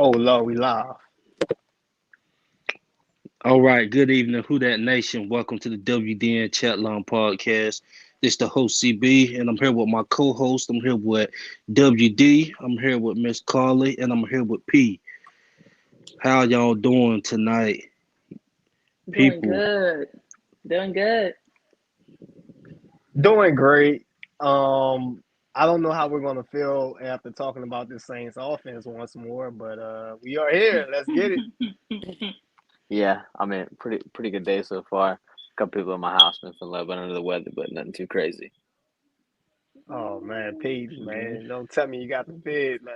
Oh Lord, we live. All right, good evening, Who That Nation. Welcome to the WDN Chatline podcast. This is the host CB, and I'm here with my co-host. I'm here with WD. I'm here with Miss Carly, and I'm here with P. How y'all doing tonight, Doing people? good. Doing good. Doing great. I don't know how we're gonna feel after talking about this Saints offense once more, but we are here. Let's get it. Yeah, I mean, pretty good day so far. A couple people in my house been feeling a little bit under the weather, but nothing too crazy. Oh man, Payton, man, don't tell me you got the bid, man.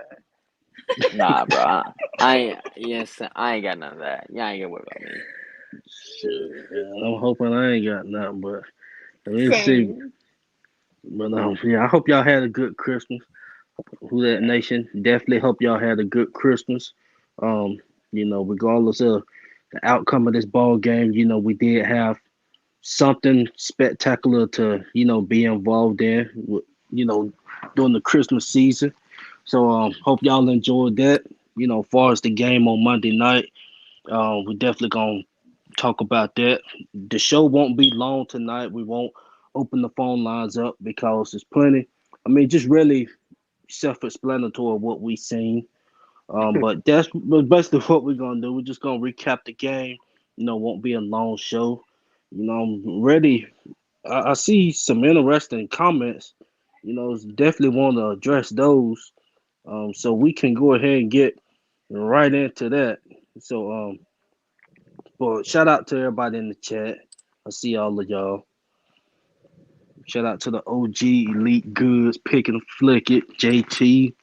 Nah, bro, I ain't. Yes, I ain't got none of that. Y'all ain't gonna worry about me. Shit, I'm hoping I ain't got nothing, but let's see. Same. But yeah, I hope y'all had a good Christmas. Who That Nation, definitely hope y'all had a good Christmas. Um, regardless of the outcome of this ball game, we did have something spectacular to be involved in during the Christmas season. So hope y'all enjoyed that. As far as the game on Monday night, we're definitely gonna talk about that. The show won't be long tonight. We won't open the phone lines up because there's plenty. I mean, just really self-explanatory what we seen. But that's basically what we're gonna do. We're just gonna recap the game. Won't be a long show. I'm ready. I see some interesting comments. Definitely want to address those. So we can go ahead and get right into that. So but shout out to everybody in the chat. I see all of y'all. Shout out to the OG Elite Goods, Pick and Flick It, JT,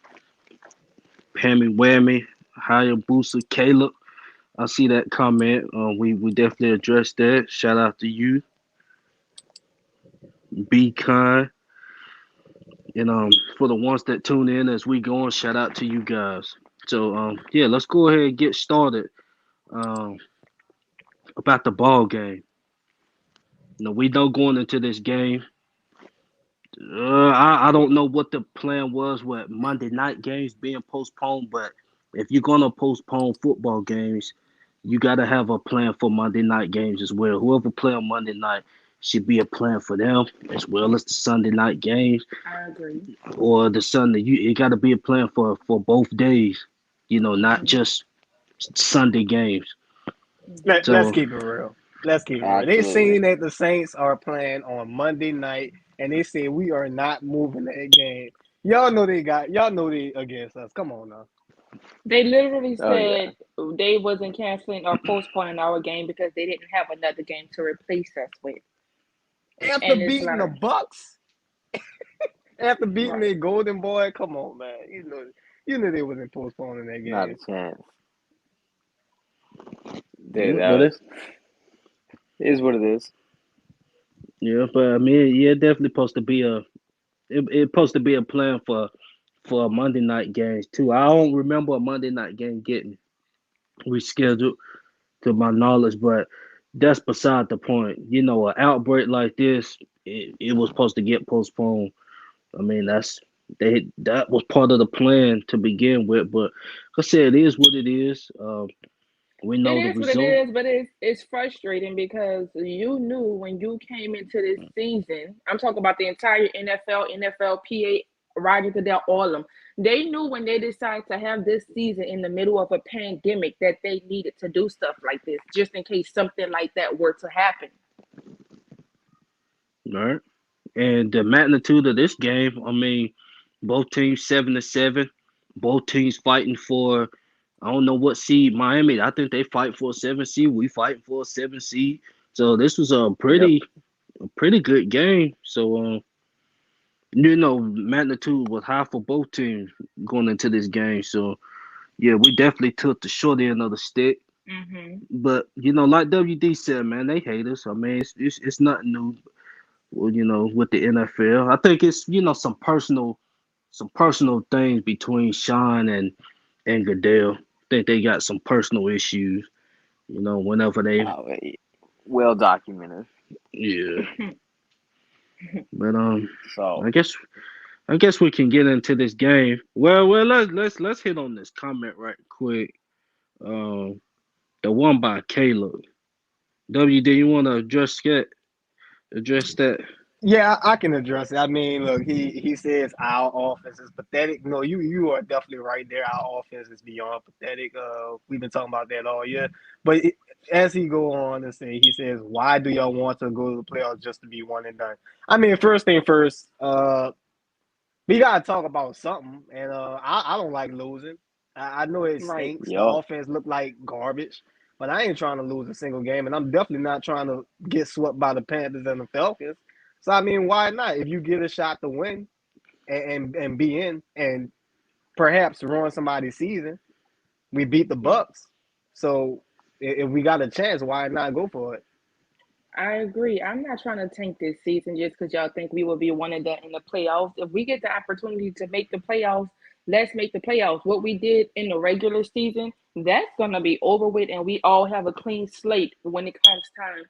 Pammy Whammy, Hayabusa, Caleb. I see that comment. We definitely addressed that. Shout out to you. Be kind. And for the ones that tune in as we go on, shout out to you guys. So yeah, let's go ahead and get started. Um, about the ball game. We know going into this game. I don't know what the plan was with Monday night games being postponed, but if you're gonna postpone football games, you gotta have a plan for Monday night games as well. Whoever play on Monday night should be a plan for them as well as the Sunday night games I agree. or the Sunday. It gotta be a plan for both days. Not Mm-hmm. just Sunday games. Let, Mm-hmm. let's So keep it real. Let's keep it real. They Absolutely. seen that the Saints are playing on Monday night, and they say we are not moving that game. Y'all know they against us. Come on now. They literally Oh yeah. said they wasn't canceling or postponing our game because they didn't have another game to replace us with. After And it's beating the like, Bucks, after beating right. the Golden Boy, come on, man. You knew they wasn't postponing that Not a game. chance. Dude, yeah, that but was is what it is. but I mean, yeah, definitely supposed to be it supposed to be a plan for Monday night games too. I don't remember a Monday night game getting rescheduled to my knowledge, but that's beside the point. An outbreak like this, it was supposed to get postponed. I mean, that was part of the plan to begin with, but like I said, it is what it is. We It know the is what it result. is, but it's frustrating because you knew when you came into this season. I'm talking about the entire NFL, NFLPA, Roger Goodell, all of them. They knew when they decided to have this season in the middle of a pandemic that they needed to do stuff like this, just in case something like that were to happen. Right? And the magnitude of this game, I mean, both teams 7-7, both teams fighting for I don't know what seed Miami. I think they fight for a 7 seed. We fighting for a 7 seed. So this was a Yep. pretty good game. So magnitude was high for both teams going into this game. So yeah, we definitely took the short end of the stick. Mm-hmm. But like WD said, man, they hate us. I mean, it's nothing new. Well, with the NFL, I think it's some personal things between Sean and Goodell. I think they got some personal issues. Whenever they Oh, well documented. yeah. But So I guess I guess we can get into this game. Well, let's hit on this comment right quick. Um, the one by Caleb. WD, you want to address that? Yeah, I can address it. I mean, look, he says our offense is pathetic. No, you are definitely right there. Our offense is beyond pathetic. We've been talking about that all year. But as he go on and say, he says, "Why do y'all want to go to the playoffs just to be one and done?" I mean, first thing first, we gotta talk about something. And I don't like losing. I know it Right. stinks. The Yup. offense look like garbage, but I ain't trying to lose a single game, and I'm definitely not trying to get swept by the Panthers and the Falcons. So I mean, why not? If you get a shot to win and be in and perhaps ruin somebody's season, we beat the Bucks. So if we got a chance, why not go for it? I agree. I'm not trying to tank this season just because y'all think we will be one of the in the playoffs. If we get the opportunity to make the playoffs, let's make the playoffs. What we did in the regular season, that's gonna be over with, and we all have a clean slate when it comes time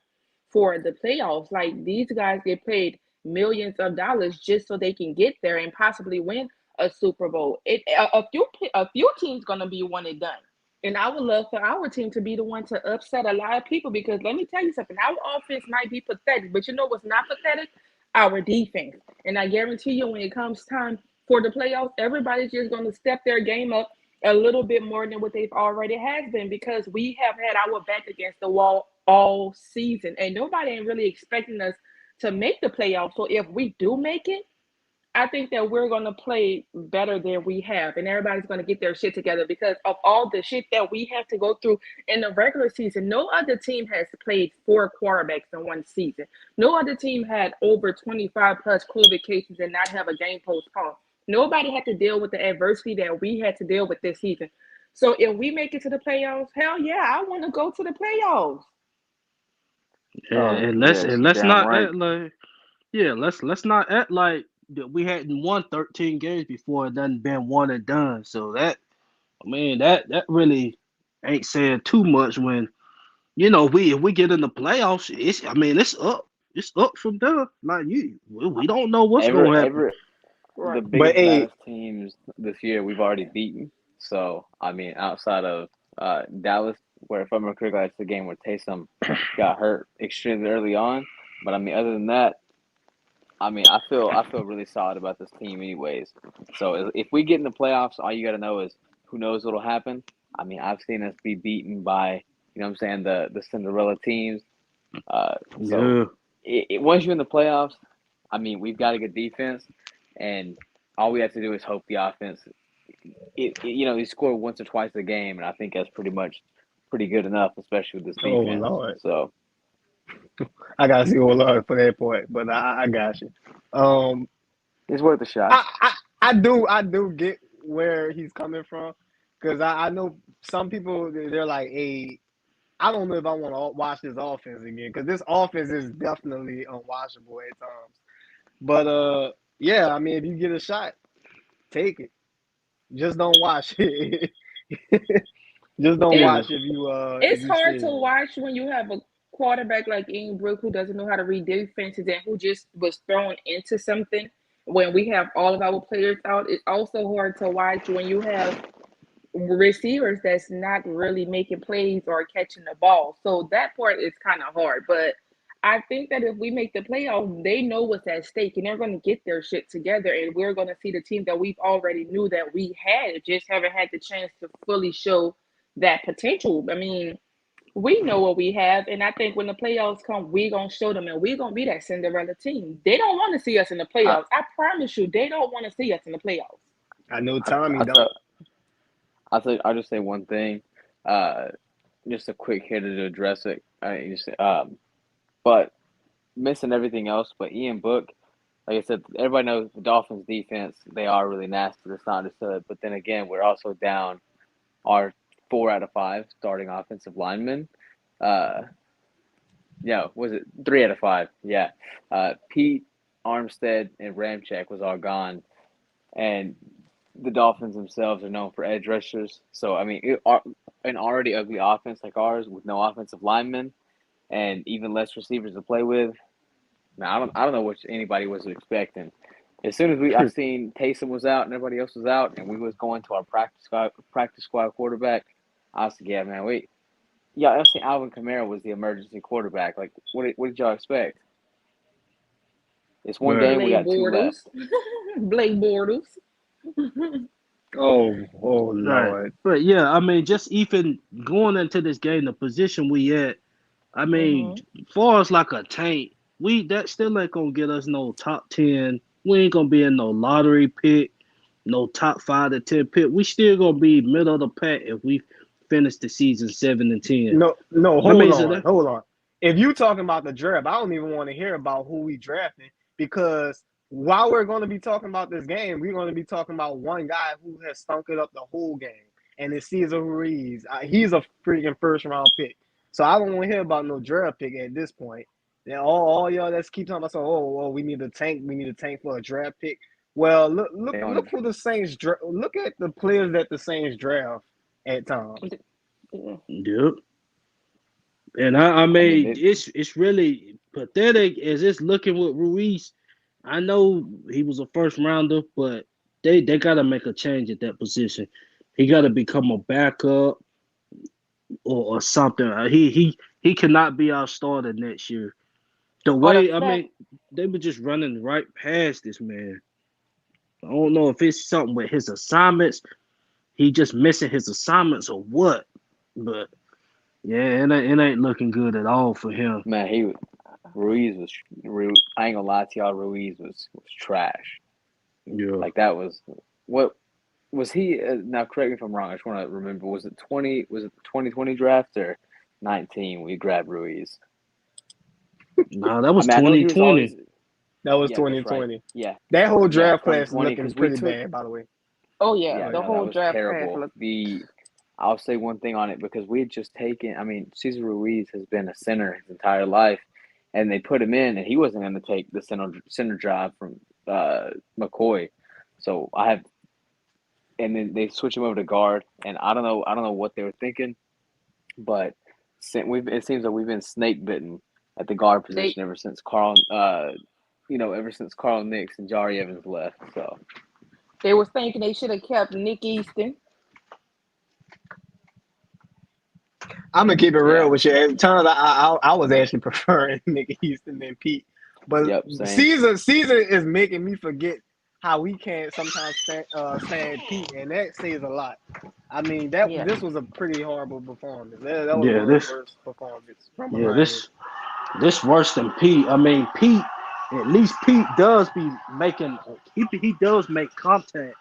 for the playoffs. Like these guys get paid millions of dollars just so they can get there and possibly win a Super Bowl. A few teams gonna be one and done. And I would love for our team to be the one to upset a lot of people because let me tell you something. Our offense might be pathetic, but you know what's not pathetic? Our defense. And I guarantee you, when it comes time for the playoffs, everybody's just going to step their game up a little bit more than what they've already has been because we have had our back against the wall all season, and nobody ain't really expecting us to make the playoffs. So if we do make it, I think that we're going to play better than we have, and everybody's going to get their shit together because of all the shit that we have to go through in the regular season. No other team has played four quarterbacks in one season. No other team had over 25 plus COVID cases and not have a game postponed. Nobody had to deal with the adversity that we had to deal with this season. So if we make it to the playoffs, hell yeah, I want to go to the playoffs. Yeah, Oh and let's yes, and you let's damn not right. act like let's not act like that we hadn't won 13 games before it done been one and done. So that really ain't saying too much when we if we get in the playoffs, it's up from there. Like we don't know what's Every gonna happen. every the Right. But biggest, hey, baddest teams this year we've already beaten. So I mean, outside of Dallas, where if I'm remember correctly, that's the game where Taysom got hurt extremely early on. But I mean, other than that, I mean, I feel really solid about this team, anyways. So if we get in the playoffs, all you got to know is who knows what'll happen. I mean, I've seen us be beaten by what I'm saying, the Cinderella teams. So Yeah, once you're in the playoffs, I mean, we've got a good defense, and all we have to do is hope the offense. They score once or twice a game, and I think that's pretty good enough, especially with this oh defense. Lord, So I gotta see oh Lord for that point. But I got you. Um, it's worth a shot. I do get where he's coming from because I know some people they're like, hey, I don't know if I want to watch this offense again because this offense is definitely unwatchable at times. But yeah, I mean, if you get a shot, take it. Just don't watch it. Just don't It Yeah, watch if it's you hard to stream it. watch when you have a quarterback like Ian Brook who doesn't know how to read defenses and who just was thrown into something when we have all of our players out. It's also hard to watch when you have receivers that's not really making plays or catching the ball. So that part is kind of hard. But I think that if we make the playoffs, they know what's at stake and they're going to get their shit together. And we're going to see the team that we've already knew that we had, just haven't had the chance to fully show that potential. I mean, we know what we have, and I think when the playoffs come, we gonna show them, and we gonna be that Cinderella team. They don't want to see us in the I playoffs. I promise you, they don't want to see us in the playoffs. I know I Tommy I don't. thought I'll just say one thing, uh, just a quick hitter to address it. But missing everything else, but Ian Book, like I said, everybody knows the Dolphins defense. They are really nasty. That's not understood. But then again, we're also down our 4 out of 5 starting offensive linemen. Uh, no, was it 3 out of 5? Yeah. Pete, Armstead, and Ramchek was all gone, and the Dolphins themselves are known for edge rushers. So I mean, an already ugly offense like ours with no offensive linemen and even less receivers to play with. Now I don't know what anybody was expecting. As soon as I seen Taysom was out and everybody else was out, and we was going to our practice squad quarterback, I was like, yeah, man, wait. Yeah, I seen Alvin Kamara was the emergency quarterback. Like, what did y'all expect? It's one Right. game, we got 2 left. Blake Bortles. Oh Right. Lord. But yeah, I mean, just even going into this game, the position we at, I mean, far as like a tank, that still ain't gonna get us no top 10. We ain't gonna be in no lottery pick, no top 5 to 10 pick. We still gonna be middle of the pack if we finish the season 7-10. No, I mean, hold on. If you talking about the draft, I don't even want to hear about who we drafting, because while we're going to be talking about this game, we're going to be talking about one guy who has stunk it up the whole game, and it's Cesar Ruiz. He's a freaking first round pick, so I don't want to hear about no draft pick at this point. Then all y'all that's keep talking about, so we need a tank, for a draft pick. Well, look who the Saints look at the players that the Saints draft at times. Yep. And I mean, it's really pathetic as it's looking with Ruiz. I know he was a first rounder, but they got to make a change at that position. He got to become a backup or something. He cannot be our starter next year. The way I mean, they were just running right past this man. I don't know if it's something with his assignments. He just missing his assignments or what, but. Yeah, it ain't looking good at all for him. Man, Ruiz was. I ain't gonna lie to y'all. Ruiz was trash. Yeah, like that was what was he? Now correct me if I'm wrong. I just want to remember. Was it the 2020 draft or 19? We grabbed Ruiz. No, that was 2020. That was 2020. Right. Yeah, that whole draft class is looking pretty bad, by the way. Oh yeah, the whole draft terrible. class. I'll say one thing on it, because we had just taken. I mean, Cesar Ruiz has been a center his entire life, and they put him in, and he wasn't going to take the center job from McCoy. So and then they switch him over to guard, and I don't know what they were thinking, but it seems like we've been snake bitten at the guard position ever since Carl Nix and Jari Evans left. So they was thinking they should have kept Nick Easton. I'm gonna keep it real with you. At times, I was actually preferring Nick Easton than Pete, but Caesar is making me forget how we can't sometimes stand Pete, and that says a lot. I mean, this was a pretty horrible performance. That was one of the worst performances from a Lion. This worse than Pete. I mean, Pete. At least Pete does be making. He does make contact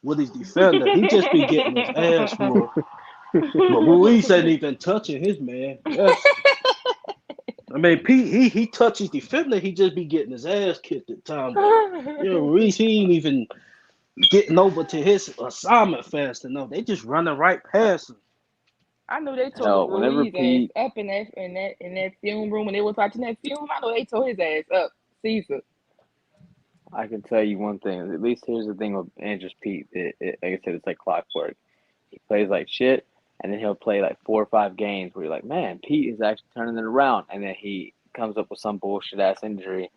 with his defender. He just be getting his ass whooped. But Ruiz ain't even touching his man. I mean, Pete, he touches defender. He just be getting his ass kicked at times. Ruiz, he ain't even getting over to his assignment fast enough. They just running right past him. I knew they tore Ruiz ass up in that film room when they was watching that film. I know they tore his ass up. Caesar. I can tell you one thing. At least here's the thing with Andrews Pete. Like I said, it's like clockwork. He plays like shit, and then he'll play like 4 or 5 games where you're like, man, Pete is actually turning it around. And then he comes up with some bullshit ass injury,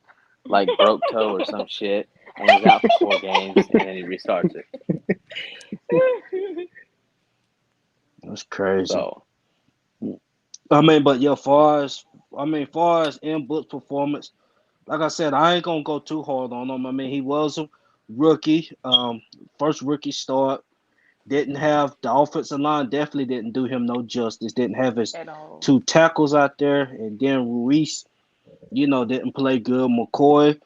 like broke toe or some shit, and he's out for 4 games, and then he restarts it. That's crazy. So, I mean, but far as in-book performance, like I said, I ain't gonna go too hard on him. I mean, he was a rookie, first rookie start. Didn't have the offensive line, definitely didn't do him no justice. Didn't have his 2 tackles out there, and then Ruiz, didn't play good. McCoy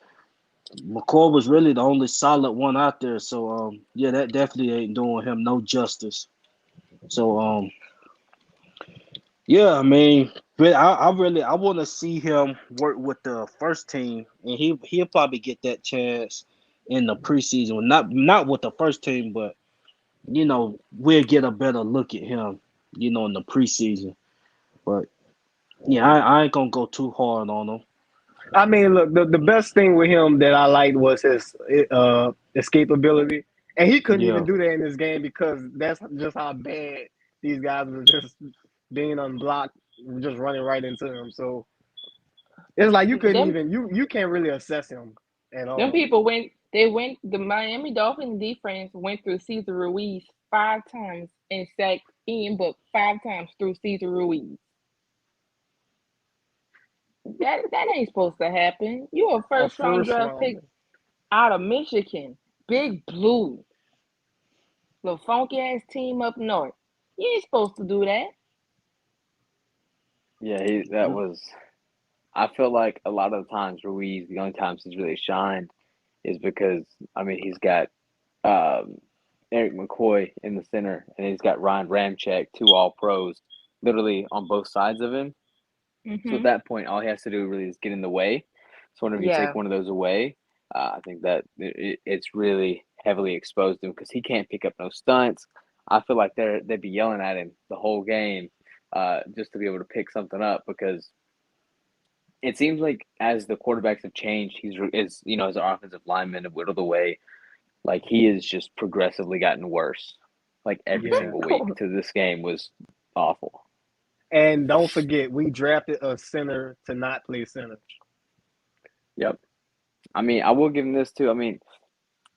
was really the only solid one out there. So that definitely ain't doing him no justice. So I mean, I want to see him work with the first team, and he'll probably get that chance in the preseason. Not with the first team, but we'll get a better look at him, in the preseason. But I ain't gonna go too hard on him. I mean, look, the best thing with him that I liked was his escapability, and he couldn't even do that in this game because that's just how bad these guys were just being unblocked, just running right into him. So it's like you couldn't even you can't really assess him And Them people went. They went. The Miami Dolphins defense went through Cesar Ruiz 5 times and sacked Ian Book 5 times through Cesar Ruiz. That ain't supposed to happen. You a a first round first draft pick rounder. out of Michigan, Big Blue, little funky ass team up north. You ain't supposed to do that. Yeah, that was. I feel like a lot of the times Ruiz, the only times he's really shined is because he's got Eric McCoy in the center, and he's got Ryan Ramczyk, 2 All Pros, literally on both sides of him. So at that point, all he has to do really is get in the way. So whenever you take one of those away, I think that it's really heavily exposed to him because he can't pick up no stunts. I feel like they'd be yelling at him the whole game just to be able to pick something up because it seems like as the quarterbacks have changed, as our offensive linemen have whittled away, like he has just progressively gotten worse. Like every single week to this game was awful. And don't forget, we drafted a center to not play center. Yep. I will give him this too.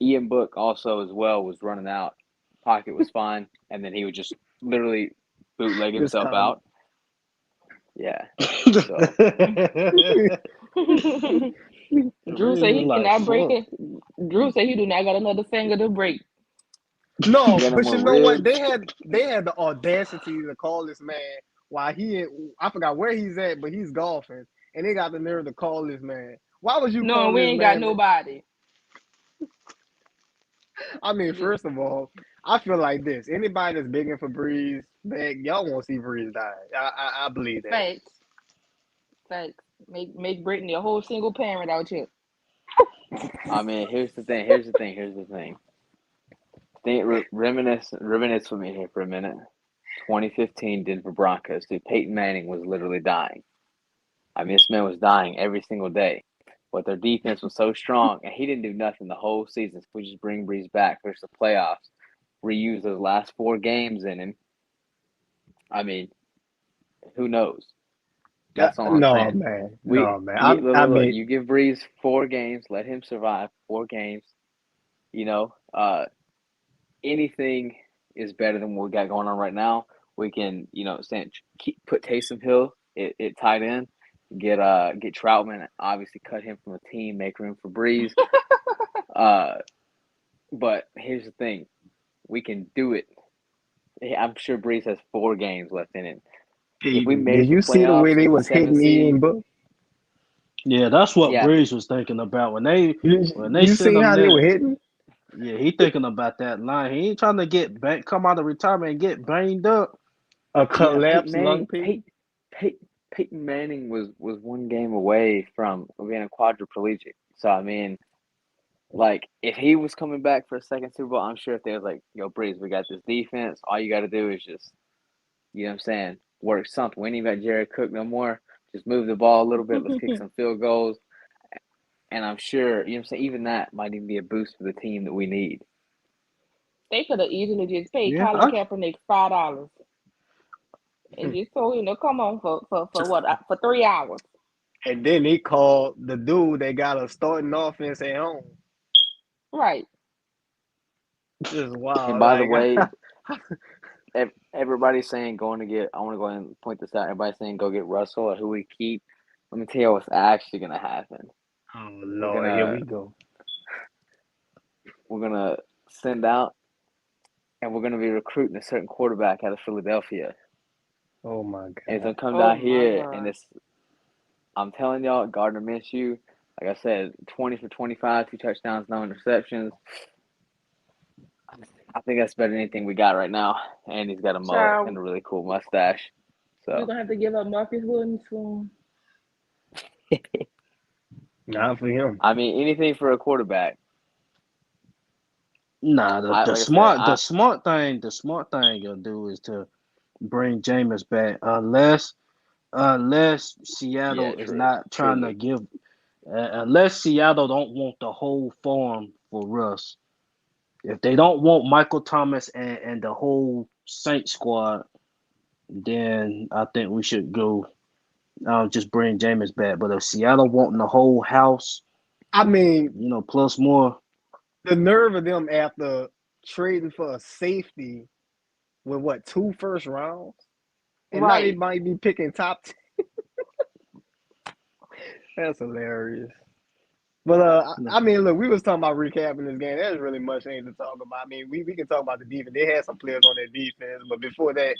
Ian Book also as well was running out. Pocket was fine, and then he would just literally bootleg himself out. Yeah. So. Drew said he cannot break it. Drew said he do not got another finger to break. No, but you know what? They had the audacity to call this man while I forgot where he's at, but he's golfing, and they got the nerve to call this man. Why would you call we this ain't man? got nobody. First of all, I feel like this. Anybody that's begging for Breeze back, y'all won't see Breeze die. I believe that. Facts. Make Brittany a whole single parent out here. Here's the thing. Reminisce with me here for a minute. 2015 Denver Broncos. Dude, Peyton Manning was literally dying. This man was dying every single day. But their defense was so strong, and he didn't do nothing the whole season. So we just bring Breeze back. There's the playoffs. Reuse those last 4 games in him. Who knows? That's all I'm saying. Man. You give Breeze 4 games, let him survive 4 games. Anything is better than what we got going on right now. We can, put Taysom Hill at tight end, get Troutman, obviously cut him from the team, make room for Breeze. But here's the thing, we can do it. I'm sure Breeze has 4 games left in him. If we made Did you see the way they was hitting Ian Book? Yeah, that's what Breeze was thinking about when they seen how they were hitting. Yeah, he thinking about that line. He ain't trying to get back, come out of retirement and get banged up. A collapsed lung. Peyton Manning was 1 game away from being a quadriplegic. So if he was coming back for a second Super Bowl, I'm sure if they was like, "Yo, Breeze, we got this defense. All you got to do is just, you know what I'm saying, work something. We ain't even got Jared Cook no more. Just move the ball a little bit. Let's kick some field goals." And I'm sure, even that might even be a boost for the team that we need. They could have easily just paid Colin Kaepernick $5 and just told him to come on for what, for 3 hours. And then they called the dude that got a starting offense at home. Right. Just wild. And by the way, everybody's saying I want to go ahead and point this out. Everybody's saying go get Russell or who we keep. Let me tell you what's actually going to happen. Oh, Lord, here we go. We're going to send out, and we're going to be recruiting a certain quarterback out of Philadelphia. Oh, my God. And it's going to come down here, and I'm telling y'all, Gardner Minshew, like I said, 20 for 25, 2 touchdowns, no interceptions. I think that's better than anything we got right now. And he's got a mullet and a really cool mustache. So we're going to have to give up Marcus Williams for him. Not for him. Anything for a quarterback. Nah, the smart thing you'll do is to bring Jameis back unless Seattle is not trying to give unless Seattle don't want the whole farm for Russ. If they don't want Michael Thomas and the whole Saints squad, then I think we should go just bring Jameis back. But if Seattle wanting the whole house, I mean, plus more. the nerve of them after trading for a safety with what 2 first rounds, and now they Right. might be picking top 10. That's hilarious. But I mean, look, we was talking about recapping this game. There's really much ain't to talk about. I mean, we can talk about the defense. They had some players on their defense, but before that,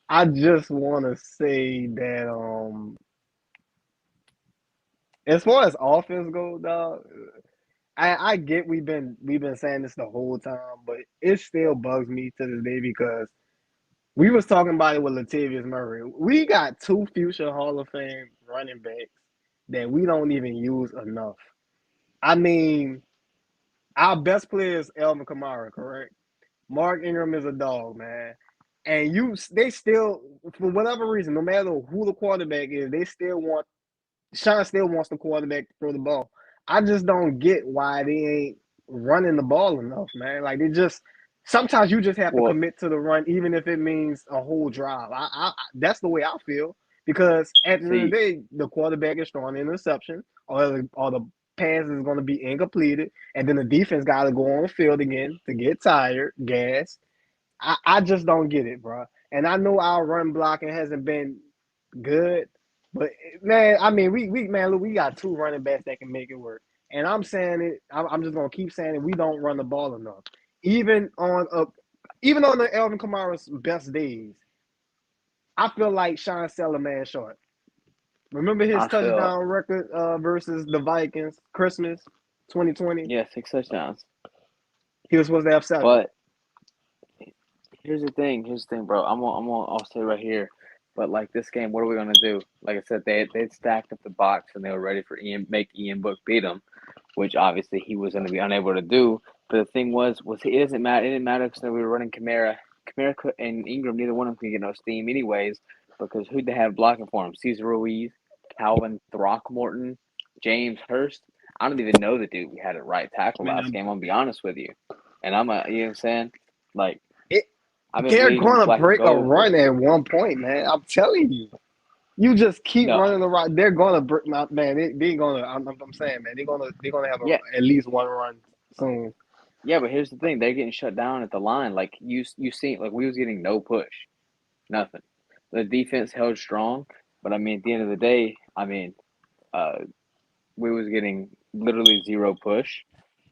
I just want to say that as far as offense goes, dog, I get we've been saying this the whole time, but it still bugs me to this day because we was talking about it with Latavius Murray. We got 2 future Hall of Fame running backs that we don't even use enough. I mean, our best player is Alvin Kamara, correct? Mark Ingram is a dog, man. And they still, for whatever reason, no matter who the quarterback is, Sean still wants the quarterback to throw the ball. I just don't get why they ain't running the ball enough, man. Like sometimes you just have to Well, commit to the run, even if it means a whole drive. That's the way I feel because at the end of the see, day, the quarterback is throwing an interception or the pass is going to be incompleted, and then the defense got to go on the field again to get tired, gas. I just don't get it, bro. And I know our run blocking hasn't been good, but man, I mean, look, we got 2 running backs that can make it work. And I'm saying it. I'm just gonna keep saying it. We don't run the ball enough, even on the Alvin Kamara's best days. I feel like Sean Seller man short. Remember his I feel, touchdown record versus the Vikings Christmas 2020? yeah, 6 touchdowns. He was supposed to have 7. But here's the thing, bro. I'll say right here. But like this game, what are we gonna do? Like I said, they'd stacked up the box and they were ready for make Ian Book beat them, which obviously he was gonna be unable to do. But the thing was it doesn't matter. It didn't matter because we were running Kamara. And Ingram, neither one of them could get no steam anyways because who'd they have blocking for him? Cesar Ruiz, Calvin Throckmorton, James Hurst. I don't even know the dude we had at right tackle last game. I'll be honest with you. And you know what I'm saying? Like, I've been They're bleeding going to black and break a gold run at one point, man. I'm telling you. You just keep no, running the rock. They're going to break. Man, they're going to. I'm saying, man, they're going to have yeah, at least one run soon. yeah, but here's the thing: they're getting shut down at the line. Like you seen, like we was getting no push, nothing. The defense held strong, but I mean, at the end of the day, I mean, uh, we was getting literally zero push.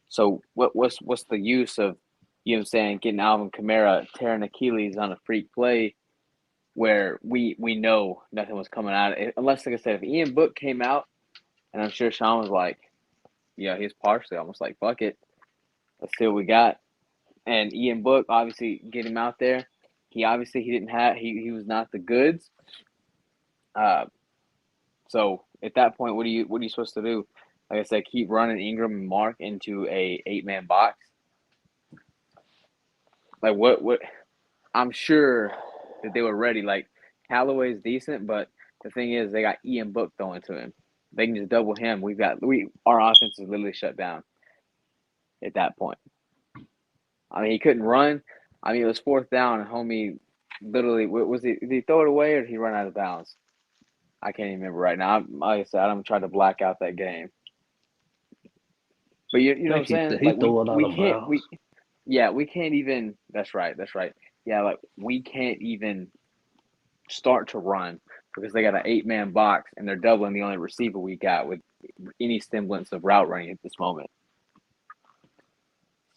So what's the use of, you know what I'm saying, getting Alvin Kamara tearing Achilles on a freak play where we know nothing was coming out of it, unless, like I said, if Ian Book came out, and I'm sure Sean was like, yeah, he's partially almost like, fuck it, let's see what we got. And Ian Book, obviously, get him out there. He was not the goods. So at that point, what are you supposed to do? Like I said, keep running Ingram and Mark into a 8-man box. Like what? I'm sure that they were ready. Like Callaway's decent, but the thing is, they got Ian Book throwing to him. They can just double him. Our offense is literally shut down at that point. I mean, he couldn't run. I mean, it was 4th down, and homie literally did he throw it away or did he run out of bounds? I can't even remember right now. Like I said, I'm trying to black out that game. But you know what I'm saying? He Like threw it out we of can't bounds. we can't even. That's right. Yeah, like we can't even start to run because they got an 8-man box and they're doubling the only receiver we got with any semblance of route running at this moment.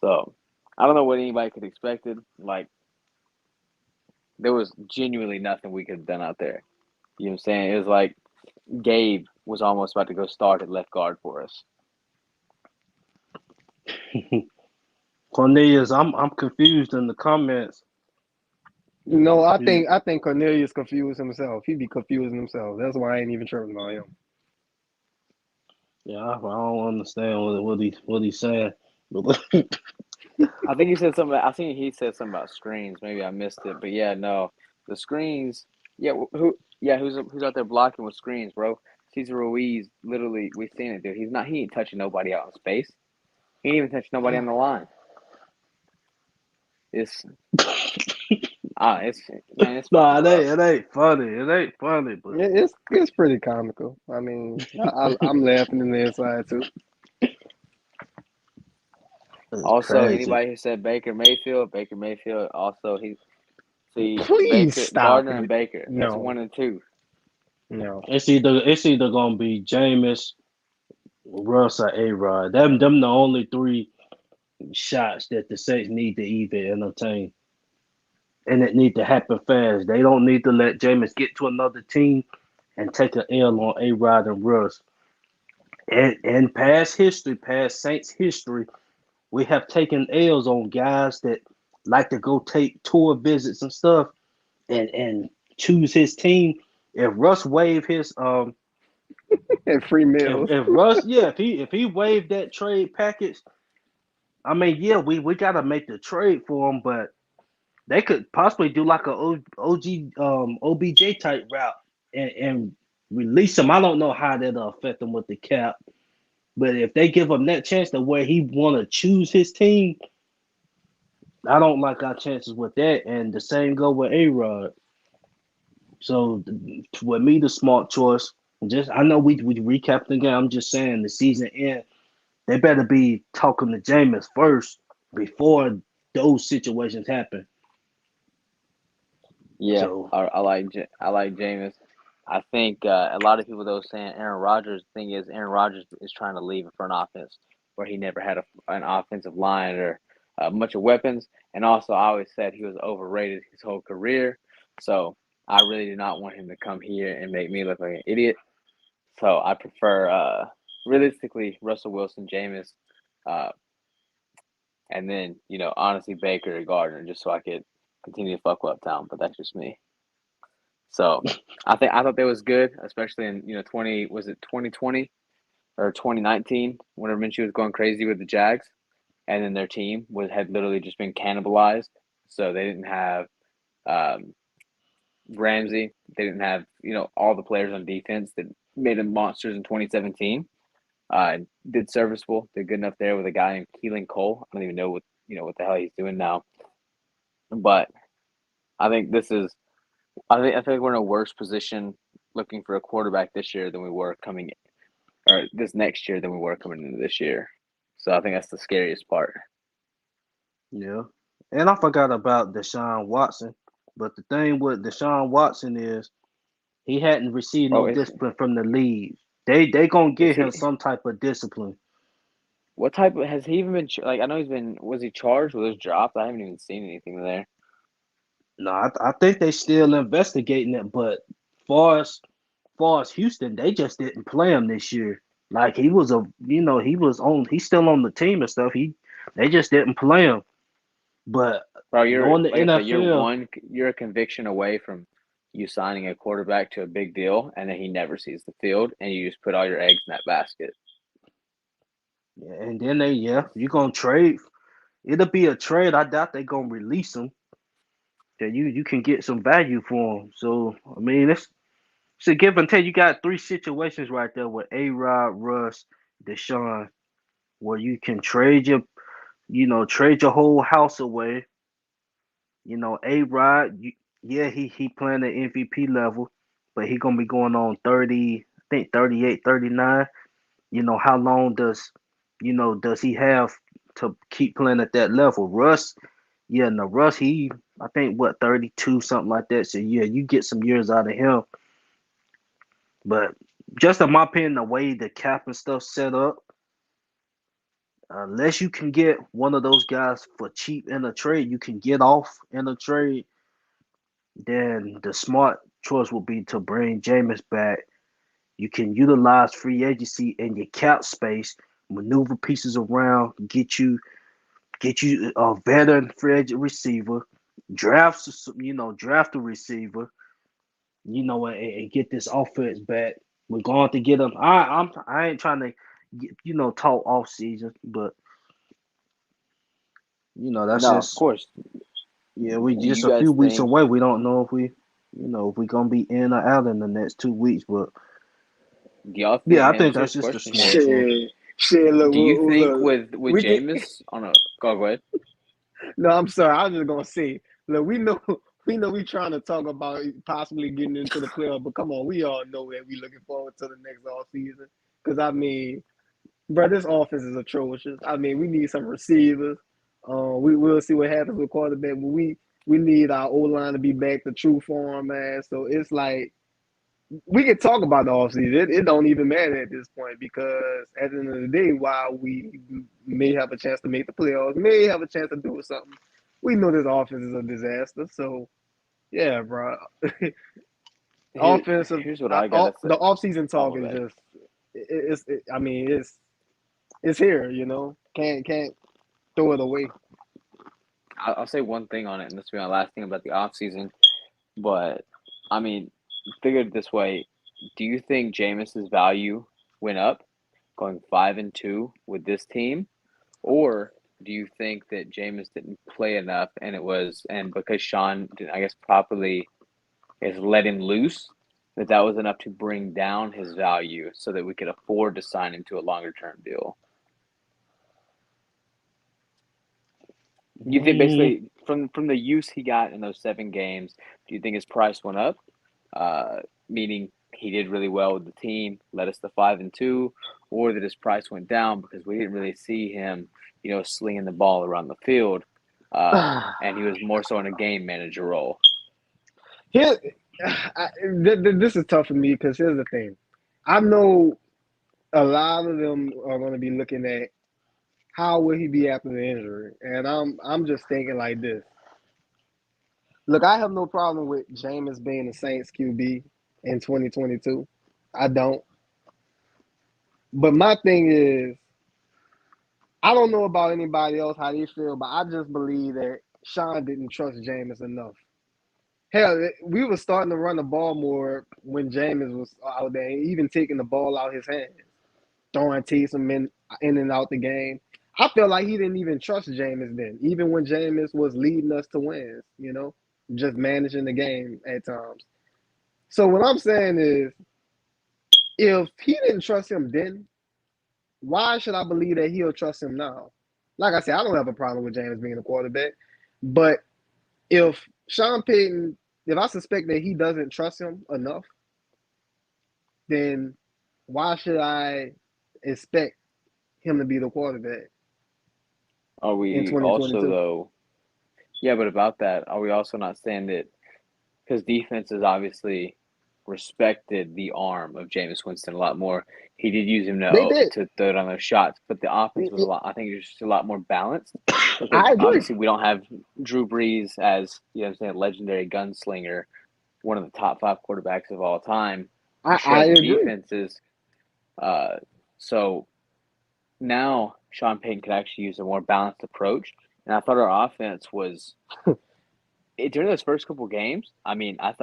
So I don't know what anybody could have expected. Like there was genuinely nothing we could have done out there. You know what I'm saying? It was like Gabe was almost about to go start at left guard for us. Cornelius, I'm confused in the comments. No, I think Cornelius confused himself. He be confusing himself. That's why I ain't even tripping about him. Yeah, I don't understand what he's saying. I think he said something. I think he said something about screens. Maybe I missed it, but yeah, no, the screens. Yeah, who's out there blocking with screens, bro? Cesar Ruiz, literally, we've seen it, dude. He ain't touching nobody out in space. He ain't even touching nobody on the line. It's it's Nah, fucking rough. it ain't funny. It ain't funny, but It's pretty comical. I mean, I'm laughing in the inside too. That's Also, crazy. anybody who said Baker Mayfield. Also, Please Baker, stop Gardner, and it. Baker. That's No, 1 and 2. no. It's either gonna be Jameis, Russ, or A-Rod. Them the only three shots that the Saints need to even entertain. And it need to happen fast. They don't need to let Jameis get to another team and take an L on A-Rod and Russ. And past history, past Saints history, we have taken L's on guys that like to go take tour visits and stuff and choose his team. If Russ waive his And free meals. if Russ if he waived that trade package, I mean we gotta make the trade for him, but they could possibly do like a OG OBJ type route and release him. I don't know how that'll affect him with the cap, but if they give him that chance to where he want to choose his team, I don't like our chances with that. And the same go with A-Rod. So with me, the smart choice. Just I know we recapped the game. I'm just saying the season end. They better be talking to Jameis first before those situations happen. Yeah, So I like Jameis. I think a lot of people though saying Aaron Rodgers. The thing is, Aaron Rodgers is trying to leave for an offense where he never had an offensive line or much of weapons. And also, I always said he was overrated his whole career. So I really do not want him to come here and make me look like an idiot. So I prefer realistically Russell Wilson, Jameis, uh, and then honestly Baker or Gardner, just so I could continue to fuck with Uptown. But that's just me. So I thought that was good, especially in 2020 or 2019 whenever Minshew was going crazy with the Jags, and then their team had literally just been cannibalized. So they didn't have um, Ramsey, they didn't have all the players on defense that made them monsters in 2017. Did serviceable, did good enough there with a guy named Keelan Cole. I don't even know what the hell he's doing now, but I think this is. I feel like we're in a worse position looking for a quarterback this year than we were or this next year than we were coming into this year. So I think that's the scariest part. yeah, and I forgot about Deshaun Watson. But the thing with Deshaun Watson is he hadn't received Oh, no discipline from the league. They gonna is give him he? some type of discipline. What type of has he even been like? I know he's been. Was he charged? Was dropped? I haven't even seen anything there. No, I think they still investigating it, but far as Houston, they just didn't play him this year. Like he was he's still on the team and stuff. They just didn't play him. But Bro, you're knowing the like I said, NFL, you're a conviction away from you signing a quarterback to a big deal, and then he never sees the field, and you just put all your eggs in that basket. and then you're gonna trade. It'll be a trade. I doubt they gonna release him. That you can get some value for him. So I mean, it's a give and take. You got three situations right there with A-Rod, Russ, Deshaun, where you can trade your whole house away. A-Rod, yeah, he playing at MVP level, but he gonna be going on 30, I think 38, 39. How long does he have to keep playing at that level? Russ, yeah, no, Russ, I think what 32, something like that. So yeah, you get some years out of him. But just in my opinion, the way the cap and stuff set up, unless you can get one of those guys for cheap in a trade, you can get off in a trade, then the smart choice would be to bring Jameis back. You can utilize free agency in your cap space, maneuver pieces around, get you a veteran free agent receiver, draft a receiver, and get this offense back. We're going to get them. I ain't trying to talk off season, but that's No, of just course. we Do just you a guys few weeks think? away. We don't know if we're gonna be in or out in the next 2 weeks, but Do y'all yeah, think? I Hey, let me think see that's this just the question smart here. choice. Shit. Look, Do you think look. with We can. Jameis on a go ahead? No, I'm sorry. I was just gonna say. Look, we trying to talk about possibly getting into the playoff, but come on, we all know that we looking forward to the next off season. Because I mean, bro, this offense is atrocious. I mean, we need some receivers. We'll see what happens with quarterback, but we need our O line to be back to true form, man. So it's like we can talk about the offseason. It don't even matter at this point because at the end of the day, while we may have a chance to make the playoffs, may have a chance to do something, we know this offense is a disaster. So yeah, bro. Offensive. Here's what I gotta say. The offseason talk Oh, my is bad. just. I mean, it's here. Can't throw it away. I'll say one thing on it, and this will be my last thing about the offseason. But I mean, think of it this way: do you think Jameis's value went up going 5-2 with this team, or do you think that Jameis didn't play enough and because Sean didn't, I guess, properly is let him loose, that was enough to bring down his value so that we could afford to sign him to a longer term deal? You think basically from the use he got in those 7 games, do you think his price went up? Meaning he did really well with the team, led us to 5-2, or that his price went down because we didn't really see him, slinging the ball around the field, and he was more so in a game manager role. Here, this is tough for me because here's the thing. I know a lot of them are going to be looking at how will he be after the injury, and I'm just thinking like this. Look, I have no problem with Jameis being the Saints QB in 2022. I don't. But my thing is, I don't know about anybody else how they feel, but I just believe that Sean didn't trust Jameis enough. Hell, we were starting to run the ball more when Jameis was out there, even taking the ball out his hands, throwing Taysom in and out the game. I felt like he didn't even trust Jameis then, even when Jameis was leading us to wins, just managing the game at times. So what I'm saying is, if he didn't trust him then, why should I believe that he'll trust him now? Like I said, I don't have a problem with Jameis being a quarterback, but if Sean Payton, if I suspect that he doesn't trust him enough, then why should I expect him to be the quarterback? Are we also, though? Yeah, but about that, are we also not saying that because defenses obviously respected the arm of Jameis Winston a lot more? He did use him to throw it on those shots, but the offense was I think it was just a lot more balanced. Because I agree. Obviously, we don't have Drew Brees as, legendary gunslinger, one of the top 5 quarterbacks of all time. I agree. Defenses. So now Sean Payton could actually use a more balanced approach. And I thought our offense was during those first couple games. I mean, I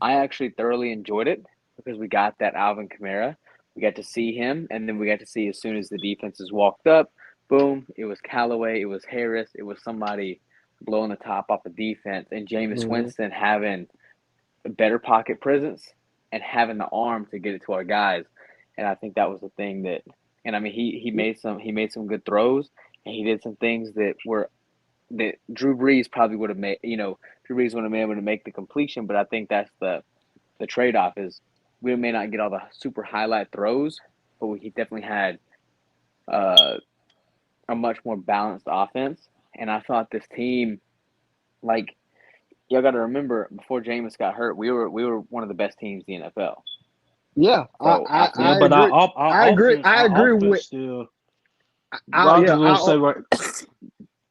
actually thoroughly enjoyed it because we got that Alvin Kamara. We got to see him, and then we got to see as soon as the defenses walked up, boom, it was Callaway, it was Harris, it was somebody blowing the top off the defense, and Jameis Winston having a better pocket presence and having the arm to get it to our guys. And I think that was the thing that, and I mean, he made some good throws, and he did some things that Drew Brees probably would have made. Drew Brees would have been able to make the completion, but I think that's the trade-off is we may not get all the super highlight throws, but he definitely had a much more balanced offense. And I thought this team, like, y'all got to remember, before Jameis got hurt, we were one of the best teams in the NFL. Yeah, so I but agree. I agree. I agree with. Still, I was gonna say right.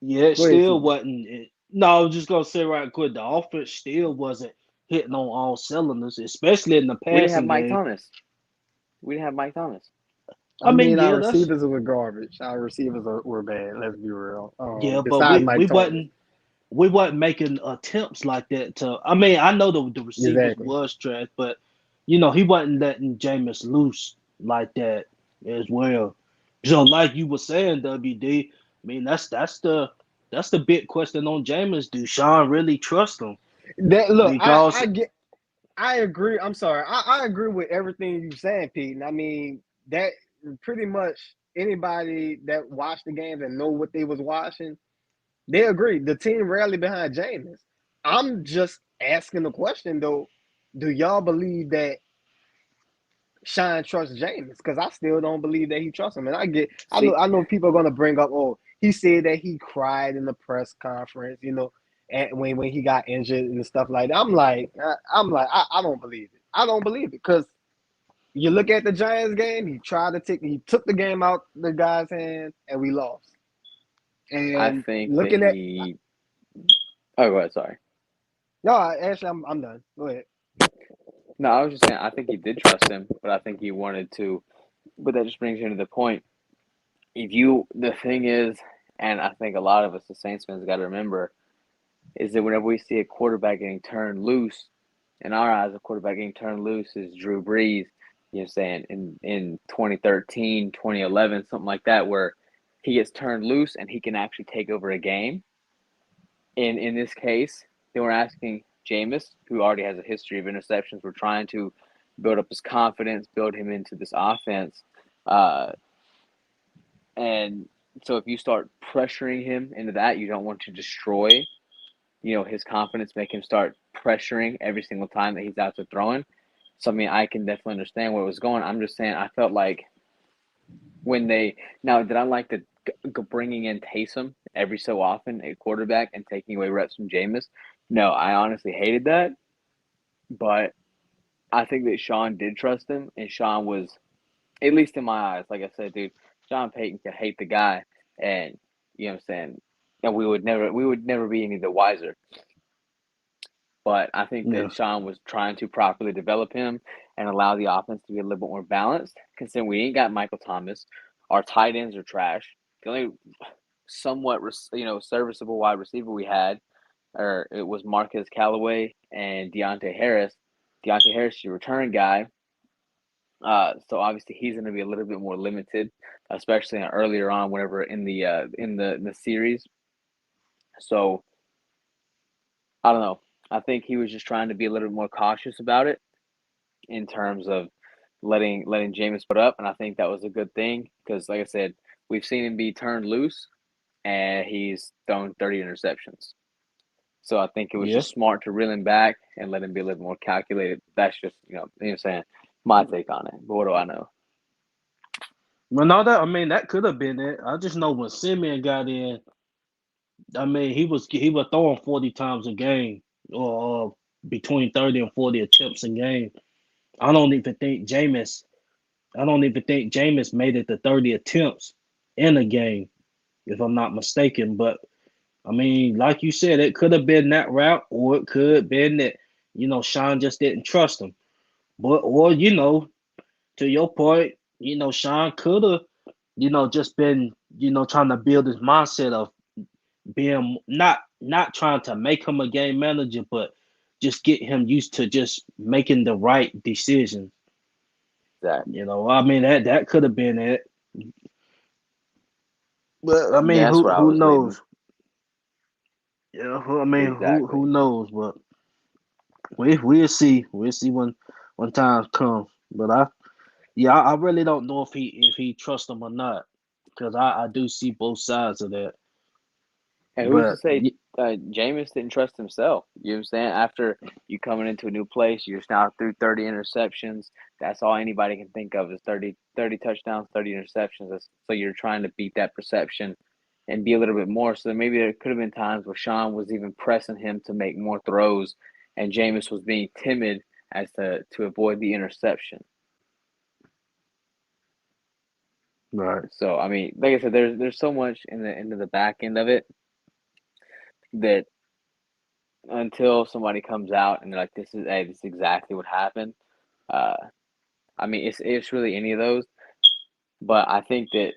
Yeah, it still wasn't. No, I was just gonna say right quick. The offense still wasn't hitting on all cylinders, especially in the passing game. We didn't have Mike Thomas. I mean, our receivers were garbage. Our receivers were bad. Let's be real. But we wasn't making attempts like that. I know the receivers was trash, but he wasn't letting Jameis loose like that as well. So, like you were saying, WD. I mean, that's the big question on Jameis. Do Sean really trust him? I agree. I'm sorry. I agree with everything you're saying, Pete. I mean, that pretty much anybody that watched the games and know what they was watching, they agree. The team rallied behind Jameis. I'm just asking the question, though. Do y'all believe that Sean trusts James because I still don't believe that he trusts him. And See, I know people are gonna bring up, oh, he said that he cried in the press conference, and when he got injured and stuff like that. I don't believe it. I don't believe it because you look at the Giants game, he took the game out the guy's hand and we lost. I And think that looking at he. Oh, go ahead. Sorry. no, actually I'm done. Go ahead. No, I was just saying. I think he did trust him, but I think he wanted to. But that just brings you to the point. The thing is, and I think a lot of us, the Saints fans, got to remember, is that whenever we see a quarterback getting turned loose, in our eyes, a quarterback getting turned loose is Drew Brees. You know, what I'm saying in 2013, 2011, something like that, where he gets turned loose and he can actually take over a game. In this case, they were asking Jameis, who already has a history of interceptions. We're trying to build up his confidence, build him into this offense. And so if you start pressuring him into that, you don't want to destroy, his confidence, make him start pressuring every single time that he's out there throwing. So, I mean, I can definitely understand where it was going. I'm just saying I felt like did I like the bringing in Taysom every so often, a quarterback, and taking away reps from Jameis? No, I honestly hated that. But I think that Sean did trust him, and Sean was, at least in my eyes, like I said, dude, Sean Payton could hate the guy, and you know what I'm saying, and we would never be any the wiser. But I think Yeah. that Sean was trying to properly develop him and allow the offense to be a little bit more balanced. Considering we ain't got Michael Thomas, our tight ends are trash. The only somewhat serviceable wide receiver we had, or it was Marquez Callaway and Deontay Harris. Deontay Harris is your return guy. So obviously he's going to be a little bit more limited, especially earlier on, whenever in the series. So I don't know. I think he was just trying to be a little bit more cautious about it in terms of letting Jameis put up, and I think that was a good thing because, like I said, we've seen him be turned loose, and he's thrown 30 interceptions. So I think it was just smart to reel him back and let him be a little more calculated. That's just you know what I'm saying, my take on it. But what do I know? Well, no, that could have been it. I just know when Simeon got in, I mean, he was throwing 40 times a game, or between 30 and 40 attempts a game. I don't even think Jameis. I don't even think Jameis made it to 30 attempts in a game, if I'm not mistaken. But I mean, like you said, it could have been that route, or it could have been that Sean just didn't trust him. But or to your point, Sean could have just been trying to build his mindset of being not trying to make him a game manager, but just get him used to just making the right decisions. Exactly. I mean that could have been it. But I mean, That's where I who was leading. knows? Yeah, I mean, Exactly. who knows? But we'll see. We'll see when time comes. But I really don't know if he trusts him or not, because I do see both sides of that. And who's to But say Jameis didn't trust himself? You know what I'm saying? After you coming into a new place, you're now through 30 interceptions. That's all anybody can think of is 30 touchdowns, 30 interceptions. So you're trying to beat that perception and be a little bit more. So maybe there could have been times where Sean was even pressing him to make more throws, and Jameis was being timid as to avoid the interception. right. So I mean, like I said, there's so much into the back end of it that until somebody comes out and they're like, this is exactly what happened. Uh, I mean, it's really any of those, but I think that,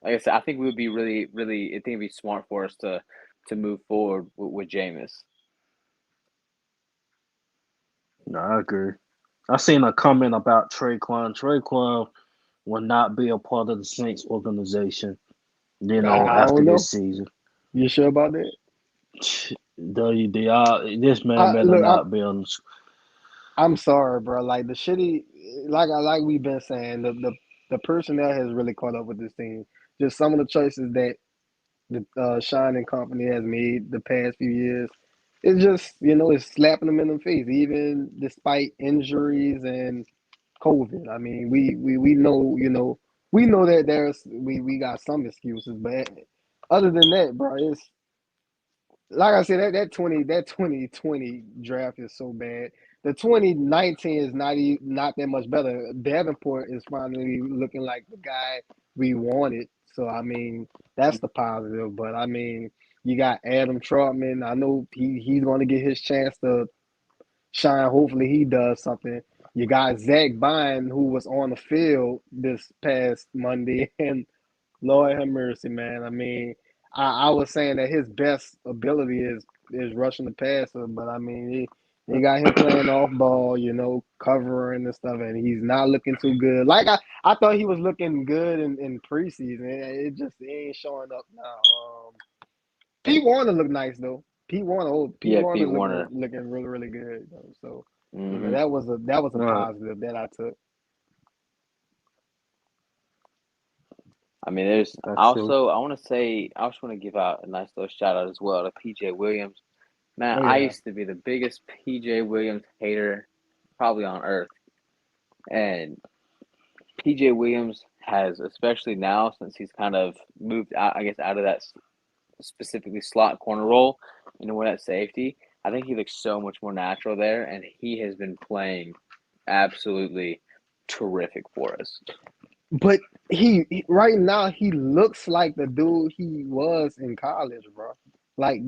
like I said, I think we would be really, really. I think it'd be smart for us to move forward with Jameis. No, I agree. I seen a comment about Traquan. Traquan will not be a part of the Saints organization, I after don't know. this season. You sure about that? This man better Look, not be on. I'm sorry, bro. Like the shitty, like we've been saying, the personnel has really caught up with this team. Just some of the choices that the Shine and company has made the past few years. It's just it's slapping them in the face, even despite injuries and COVID. I mean, we know, we know that we got some excuses, but other than that, bro, it's like I said, that 2020 draft is so bad. The 2019 is not that much better. Davenport is finally looking like the guy we wanted. So I mean, that's the positive. But I mean, you got Adam Trotman. I know he's going to get his chance to shine. Hopefully, he does something. You got Zach Bine, who was on the field this past Monday, and Lord have mercy, man. I mean, I was saying that his best ability is rushing the passer, but I mean, they got him playing off ball, covering and stuff, and he's not looking too good. Like I thought he was looking good in preseason. It ain't showing up now. Pete Warner looked nice though. Pete Warner looking really really good though. So that was a positive that I took. I mean, I just want to give out a nice little shout out as well to PJ Williams. Man, I used to be the biggest PJ Williams hater probably on earth. And PJ Williams has, especially now since he's kind of moved out, I guess, out of that specifically slot corner role into more that safety, I think he looks so much more natural there, and he has been playing absolutely terrific for us. But he right now he looks like the dude he was in college, bro. Like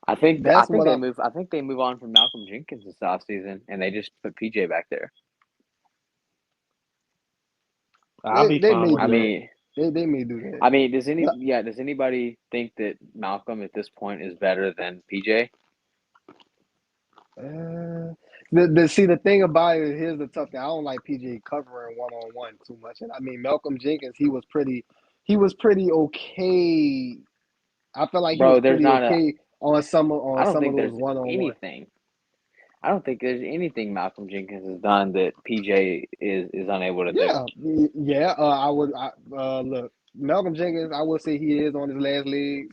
I think they move on from Malcolm Jenkins this offseason, and they just put PJ back there. I'll be fine with that. They may do that. I mean, does anybody think that Malcolm at this point is better than PJ? The thing about it, here's the tough thing. I don't like PJ covering one-on-one too much. And I mean, Malcolm Jenkins, he was pretty okay. I feel like he was pretty okay on some of those one-on-one. I don't think there's anything Malcolm Jenkins has done that PJ is unable to do. Yeah. Look, Malcolm Jenkins, I would say he is on his last legs.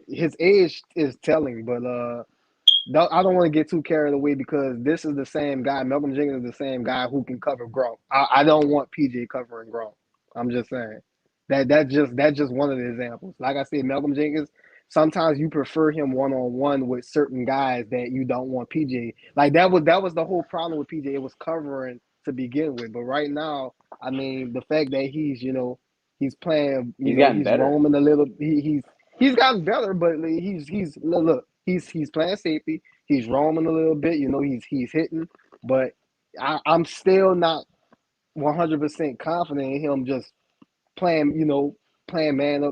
His age is telling, but I don't want to get too carried away because this is the same guy. Malcolm Jenkins is the same guy who can cover Gronk. I don't want PJ covering Gronk. I'm just saying that's just one of the examples. Like I said, Malcolm Jenkins. Sometimes you prefer him one-on-one with certain guys that you don't want PJ. Like that was the whole problem with PJ. It was covering to begin with, but right now, I mean, the fact that he's playing, he's roaming a little. He's gotten better, but he's playing safety. He's roaming a little bit. He's hitting, but I'm still not 100% confident in him just playing man to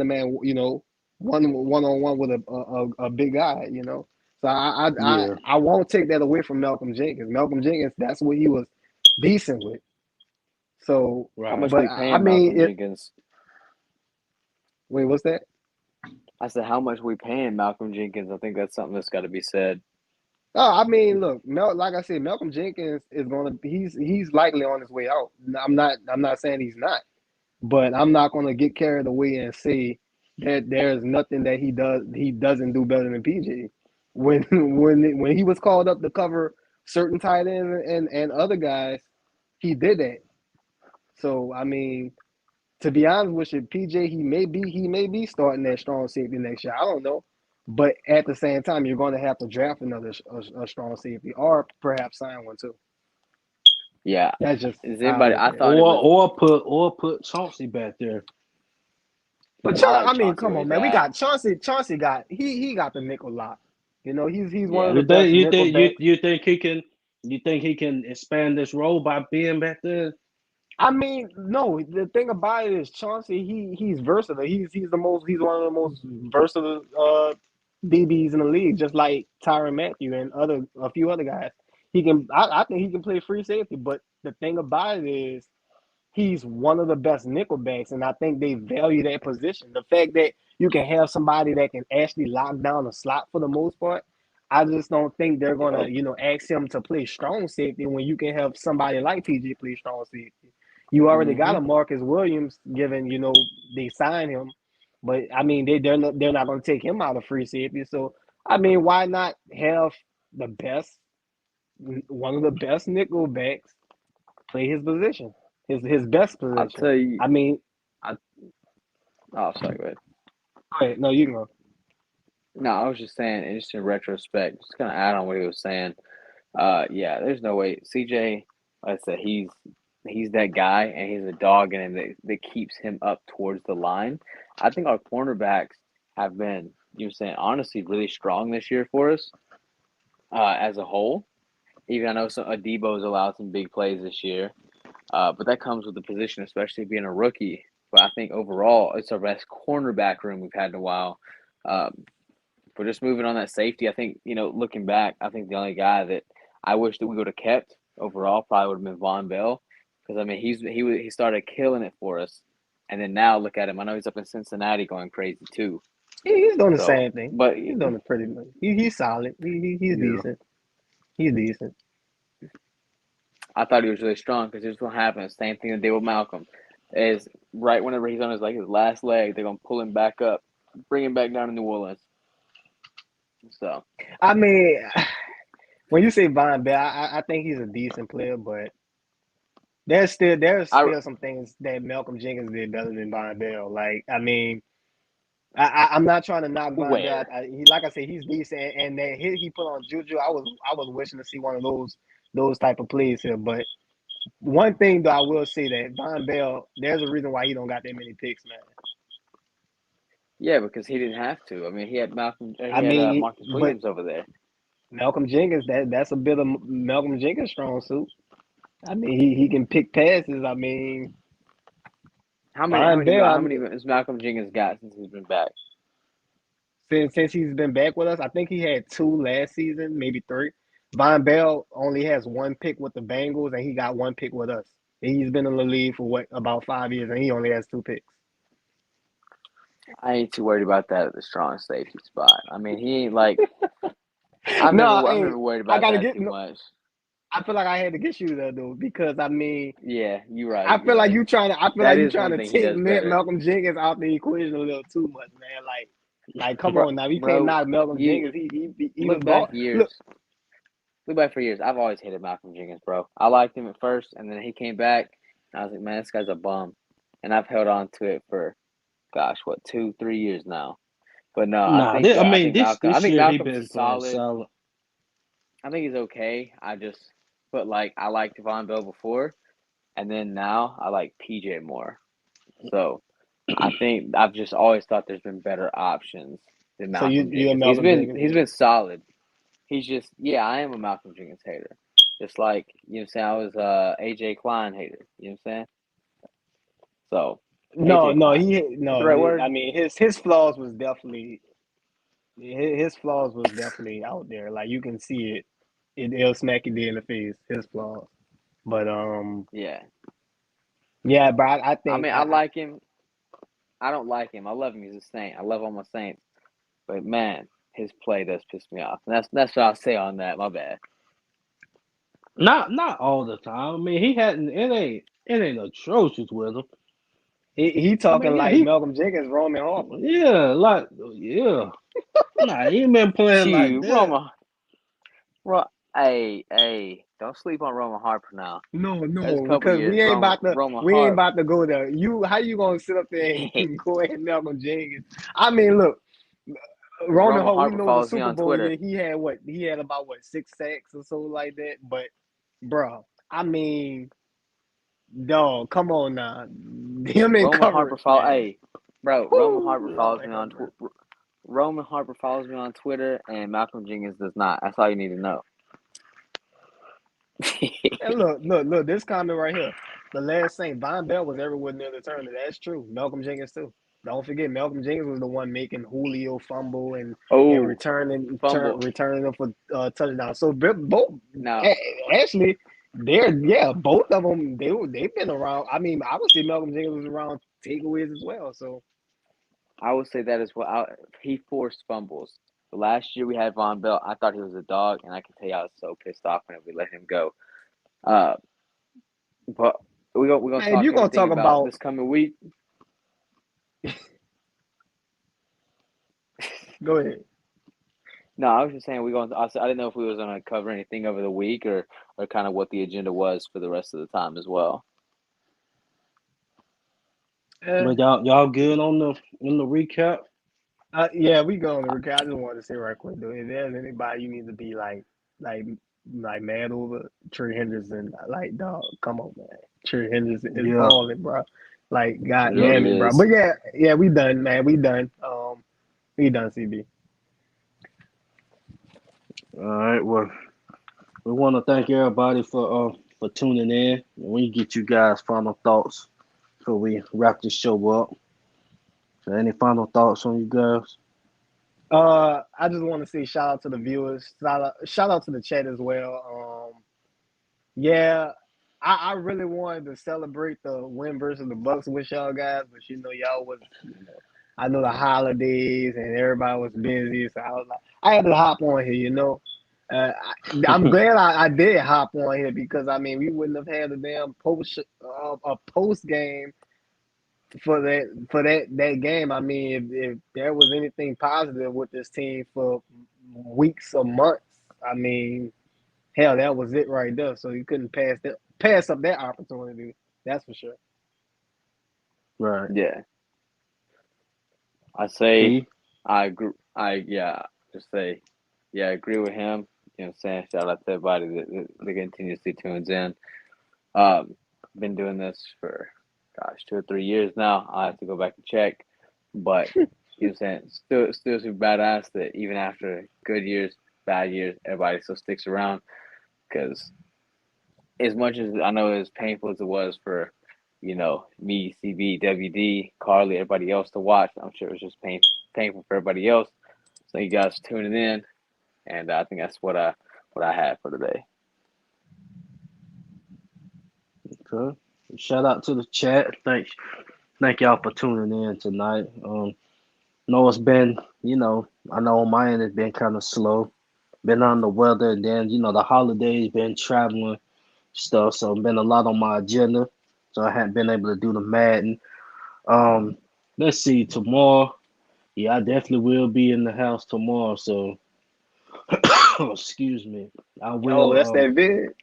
man. One-on-one with a big guy, So I won't take that away from Malcolm Jenkins. Malcolm Jenkins, that's what he was decent with. So how much we paying Malcolm Jenkins? Wait, what's that? I said, how much we paying Malcolm Jenkins? I think that's something that's got to be said. Oh, I mean, look, like I said, Malcolm Jenkins is he's likely on his way out. I'm not saying he's not, but I'm not gonna get carried away and say that there's nothing that he doesn't do better than PJ. When he was called up to cover certain tight ends and other guys, he did that. So I mean, to be honest with you, PJ, he may be starting that strong safety next year. I don't know, but at the same time, you're going to have to draft another a strong safety or perhaps sign one too. Yeah, that's just anybody. I thought or put Chauncey back there. But I mean, come on, man. We got Chauncey. Chauncey got he got the nickel lock. He's one of the best nickel backs. You think he can expand this role by being back there? I mean, no. The thing about it is Chauncey. He's versatile. He's one of the most versatile DBs in the league, just like Tyrann Mathieu and a few other guys. I think he can play free safety. But the thing about it is, he's one of the best nickelbacks, and I think they value that position. The fact that you can have somebody that can actually lock down the slot for the most part, I just don't think they're gonna, ask him to play strong safety when you can have somebody like PJ play strong safety. You already got a Marcus Williams, given they signed him, but I mean they're not gonna take him out of free safety. So I mean, why not have one of the best nickelbacks play his position, his best I'll position. tell you. I mean, Oh, sorry, go ahead. go ahead. No, you can go. No, I was just saying, and just in retrospect, just kind of add on what he was saying. Yeah, there's no way. CJ, like I said, he's that guy, and he's a dog, and that keeps him up towards the line. I think our cornerbacks have been, honestly, really strong this year for us as a whole. Even I know some Adebo's allowed some big plays this year, but that comes with the position, especially being a rookie. But I think overall, it's our best cornerback room we've had in a while. But just moving on that safety, I think, looking back, I think the only guy that I wish that we would have kept overall probably would have been Von Bell. Because, I mean, he started killing it for us. And then now look at him. I know he's up in Cincinnati going crazy too. He's doing the same thing. But He's doing it pretty much. He's solid. He's decent. He's decent. I thought he was really strong because here's what happened. Same thing that did with Malcolm. Is right whenever he's on his last leg, they're going to pull him back up, bring him back down to New Orleans. So, I mean, when you say Von Bell, I think he's a decent player, but there's still some things that Malcolm Jenkins did better than Von Bell. Like, I mean, I'm not trying to knock Von Bell. Like I said, he's decent, and that hit he put on Juju, I was wishing to see one of those type of plays here. But one thing though, I will say that Von Bell, there's a reason why he don't got that many picks, man. Yeah, because he didn't have to. I mean, he had Marcus Williams over there. Malcolm Jenkins, that's a bit of Malcolm Jenkins' strong suit. I mean, he can pick passes. I mean, how many has Malcolm Jenkins got since he's been back? Since he's been back with us, I think he had 2 last season, maybe 3. Von Bell only has 1 pick with the Bengals, and he got 1 pick with us. And he's been in the league for about 5 years, and he only has 2 picks. I ain't too worried about that at the strong safety spot. I mean, he ain't like. I'm never worried about that too much. I feel like I had to get you there though, because I mean, yeah, you're right. I feel like you're trying to take Malcolm Jenkins out the equation a little too much, man. Like come on now, we can't knock Malcolm Jenkins. He look back years. Look back for years. I've always hated Malcolm Jenkins, bro. I liked him at first, and then he came back, and I was like, man, this guy's a bum, and I've held on to it for, 2-3 years now. But no, I think Malcolm's solid. I think he's okay. I liked Von Bell before, and then now I like PJ more. So I think I've just always thought there's been better options than Malcolm Jenkins. He's been solid. He's just I am a Malcolm Jenkins hater. Just like I was AJ Klein hater. You know what I'm saying? So I mean his flaws was definitely out there. Like you can see it. It'll smack you dead in the face. His flaws, but yeah, but I think. I mean, I like him. I don't like him. I love him. He's a Saint. I love all my Saints, but man, his play does piss me off. And that's what I'll say on that. My bad. Not all the time. I mean, it ain't atrocious with him. He talking Malcolm Jenkins, Roman Harper. Yeah, nah, he ain't been playing like that. Hey, don't sleep on Roman Harper now. No, because we ain't about to go there. How you gonna sit up there and go at Malcolm Jenkins? I mean, look, Roman Harper, we know the Super Bowl year, he had about 6 sacks or so like that. But bro, I mean, dog, come on now. Roman Harper follows me on Twitter, and Malcolm Jenkins does not. That's all you need to know. And look, this comment right here. The last Saint, Von Bell was everywhere near the turn. That's true. Malcolm Jenkins too. Don't forget, Malcolm Jenkins was the one making Julio fumble and returning them for touchdowns. So both actually, both of them they've been around. I mean, I would say Malcolm Jenkins was around takeaways as well. So I would say that as well. He forced fumbles. The last year we had Von Bell, I thought he was a dog, and I can tell you I was so pissed off when we let him go. But we're gonna talk about this coming week. Go ahead. No, I was just saying I didn't know if we was gonna cover anything over the week or kind of what the agenda was for the rest of the time as well. Eh, But y'all good on the recap? yeah, we go on the recap. I just wanted to say right quick though, if there's anybody you need to be like like mad over, Trey Henderson, like dog, come on man, Trey Henderson is Yeah. balling, bro. Like, god He Yep. damn really it, bro. is. But yeah, we done, man. We done. We done, CB. All right. Well, we want to thank everybody for tuning in. We get you guys final thoughts before we wrap this show up. So, any final thoughts on you guys? I just want to say shout out to the viewers, shout out to the chat as well. Yeah, I really wanted to celebrate the win versus the Bucks with y'all guys, but y'all was, I know the holidays and everybody was busy, so I was like, I had to hop on here. I'm glad I did hop on here because I mean we wouldn't have had a damn a post game for that game. I mean, if there was anything positive with this team for weeks or months, I mean, hell, that was it right there. So you couldn't pass up that opportunity. That's for sure. Right. Yeah, I say P. I agree. Just say I agree with him. You know, what I'm saying shout out to everybody that continuously tunes in. Um, been doing this for 2 or 3 years now. I have to go back and check, but you know what I'm saying still super badass that even after good years, bad years, everybody still sticks around because as much as I know as painful as it was for me, CB, WD, Carly, everybody else to watch, I'm sure it was just painful for everybody else. So you guys tuning in, and I think that's what I had for today. Okay. Shout out to the chat. Thank y'all for tuning in tonight. Know it's been, I know on my end it's been kind of slow. Been on the weather, and then the holidays, been traveling stuff, so been a lot on my agenda. So I hadn't been able to do the Madden. Um, let's see, tomorrow. Yeah, I definitely will be in the house tomorrow. So, excuse me. I Oh, will. that's that vid.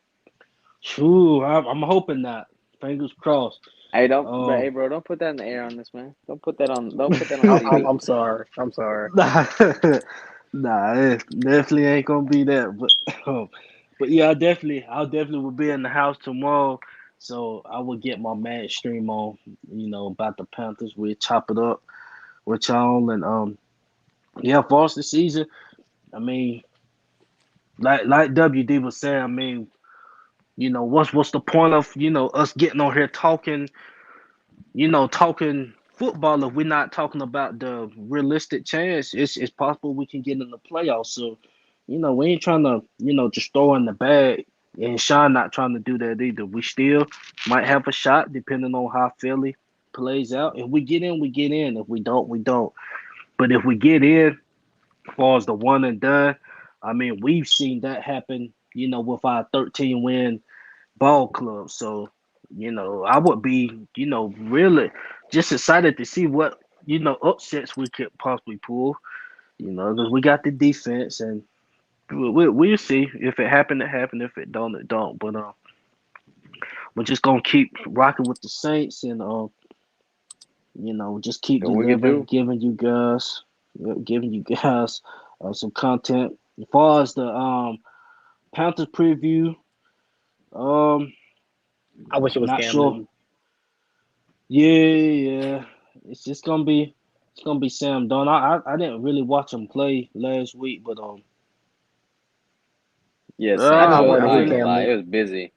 I'm hoping not. Fingers crossed. Hey, Um, bro, don't put that in the air on this, man. Don't put that on I'm, TV. I'm sorry. I'm sorry. nah, it definitely ain't gonna be that. But yeah, I'll definitely will be in the house tomorrow. So I will get my match stream on. About the Panthers. We'll chop it up with y'all, and yeah, for us this season. I mean, like WD was saying. I mean, what's the point of us getting on here talking football if we're not talking about the realistic chance it's possible we can get in the playoffs. So, we ain't trying to, just throw in the bag. And Sean not trying to do that either. We still might have a shot depending on how Philly plays out. If we get in, we get in. If we don't, we don't. But if we get in, as far as the one and done, I mean, we've seen that happen, with our 13 win ball club. So, I would be, really just excited to see what, upsets we could possibly pull, because we got the defense, and we'll see. If it happened, it happened. If it don't, it don't. But we're just gonna keep rocking with the Saints, and just keep Do what we can delivering, do. giving you guys some content. As far as the Panthers preview, um, I wish it was not Cam sure. Newton. Yeah. It's just gonna be Sam Dunn. I didn't really watch him play last week, but Yeah, I same. just I wanted to I hear ain't gonna really, Cam lie, it Newton. was busy. It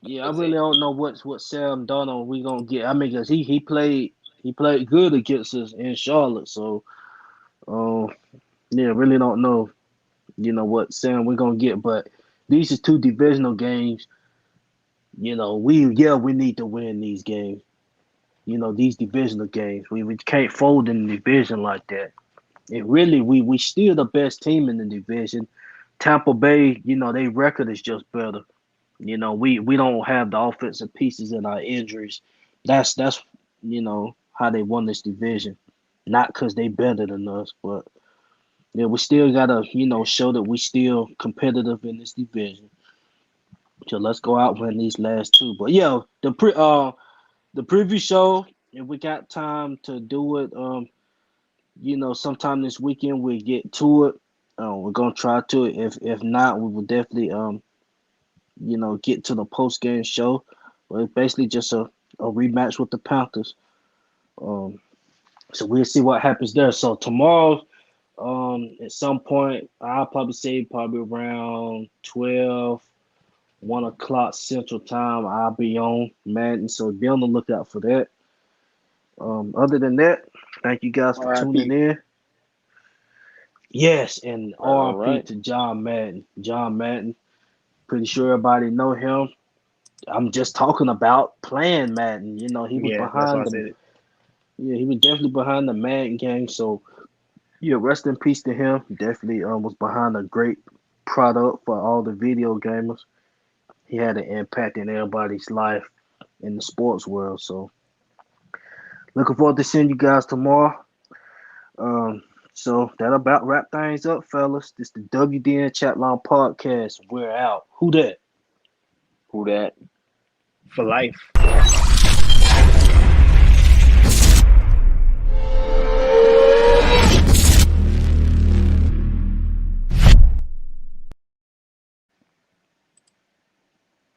was yeah, I really busy. don't know what Sam Donald we gonna get. I mean, cause he played good against us in Charlotte, so uh, yeah, really don't know, what Sam we're gonna get. But these are two divisional games. We need to win these games. These divisional games. We can't fold in the division like that. And really, we still the best team in the division. Tampa Bay, their record is just better. We don't have the offensive pieces in our injuries. That's how they won this division. Not because they better than us, but Yeah, we still gotta, show that we still competitive in this division. So let's go out and win these last two. But yeah, the preview show, if we got time to do it, sometime this weekend we'll get to it. We're gonna try to. If not, we will definitely get to the post game show. But it's basically just a rematch with the Panthers. So we'll see what happens there. So tomorrow, at some point, I'll probably say around 12, 1 o'clock Central Time, I'll be on Madden. So be on the lookout for that. Other than that, thank you guys for tuning in. Yes, and RIP to John Madden. John Madden, pretty sure everybody know him. I'm just talking about playing Madden. He was behind the. Yeah, he was definitely behind the Madden game. So, yeah, rest in peace to him. Definitely was behind a great product for all the video gamers. He had an impact in everybody's life in the sports world. So, looking forward to seeing you guys tomorrow. So that about wrap things up, fellas. This the WDN Chatline podcast. We're out. Who that? For life.